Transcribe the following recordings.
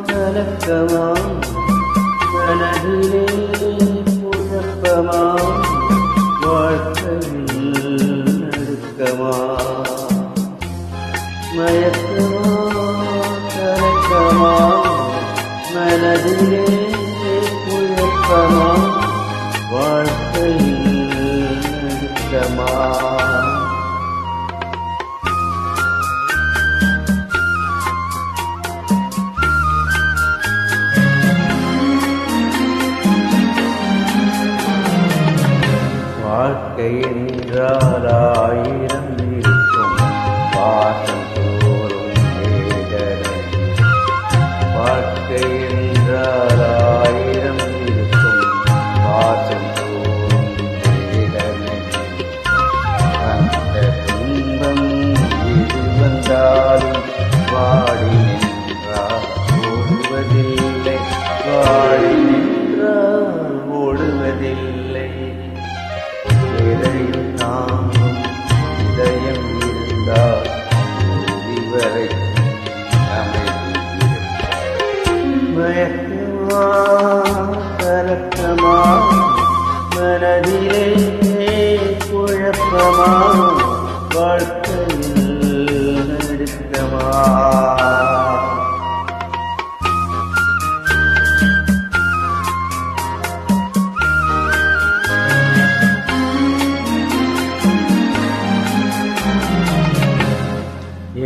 கலக்கமா மனதிலே குழப்பமா வாழ்க்கையில் நடுக்கமா மயக்கமா கலக்கமா மனதிலே குழப்பமா வாழ்க்கையில் நடுக்கமா வாழ்க்கை என்றால் ஆயிரம் இருக்கும் வாசம் தோறும் வேதனை வாழ்க்கை என்றால் ஆயிரம் இருக்கும் வாசம் தோறும் வேதனை அந்த துன்பம் எது வந்தாலும் வாடி நின்றால் ஓடுவதில்லை வாடி நின்றால் ஓடுவதில்லை இதயம் தாங்கும் இதயம் இருந்தால் இதுவரை மயக்கமா கலக்கமா மனதிலே குழப்பமா வாழ்க்கையில் நடுக்கமா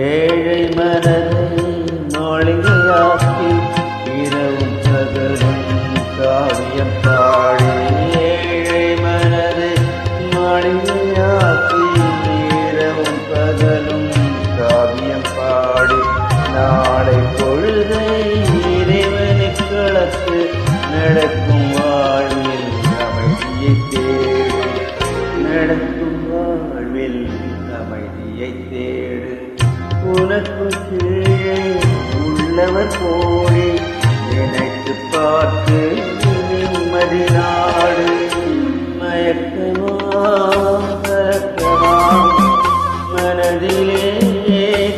ஏழை மனதை மாளிகையாக்கி இரவும் பகலும் காவியம் பாடி ஏழை மனதை மாளிகையாக்கி இரவும் பகலும் காவியம் பாடி நாளை பொழுதை இறைவனுக்கு களத்து நடக்கும் வாழ்வில் அமைதியை தேடு நடக்கும் வாழ்வில் அமைதியை தேடு உனக்கு கீழே உள்ளவர் போலே நினைத்து பார்த்து நிம்மதி நாடு மயக்கமா கலக்கமா மனதிலே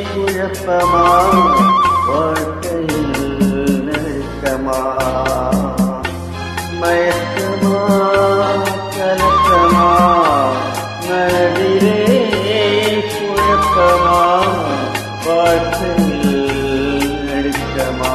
குழப்பமா வாழ்க்கையில் நடுக்கமா மயக்கமா கலக்கமா மனதிலே குழப்பமா வாழ்க்கையில் நடுக்கமா